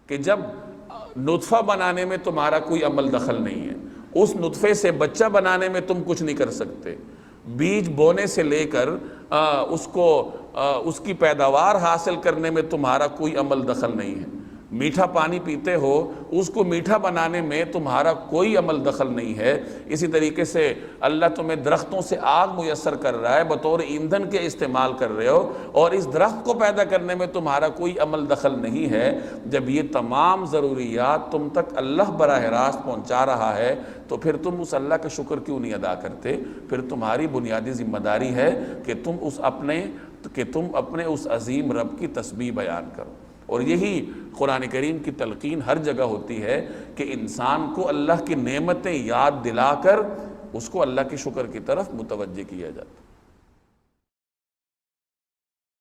कि जब नुत्फ़ा बनाने में तुम्हारा कोई अमल दखल नहीं है, उस नुत्फ़े से बच्चा बनाने में तुम कुछ नहीं कर सकते, बीज बोने से लेकर उसकी पैदावार हासिल करने में तुम्हारा कोई अमल दखल नहीं है। मीठा पानी पीते हो, उसको मीठा बनाने में तुम्हारा कोई अमल दखल नहीं है। इसी तरीके से अल्लाह तुम्हें दरख्तों से आग मुयस्सर कर रहा है, बतौर ईंधन के इस्तेमाल कर रहे हो, और इस दरख्त को पैदा करने में तुम्हारा कोई अमल दखल नहीं है। जब ये तमाम ज़रूरियात तुम तक अल्लाह बराह रास्त पहुँचा रहा है, तो फिर तुम उस अल्लाह का शुक्र क्यों नहीं अदा करते? फिर तुम्हारी बुनियादी ज़िम्मेदारी है कि तुम अपने उस अजीम रब की तस्बीह बयान करो। और यही कुरान करीम की तलकीन हर जगह होती है कि इंसान को अल्लाह की नेमतें याद दिलाकर उसको अल्लाह के शुक्र की तरफ मुतवज्जे किया जाता है।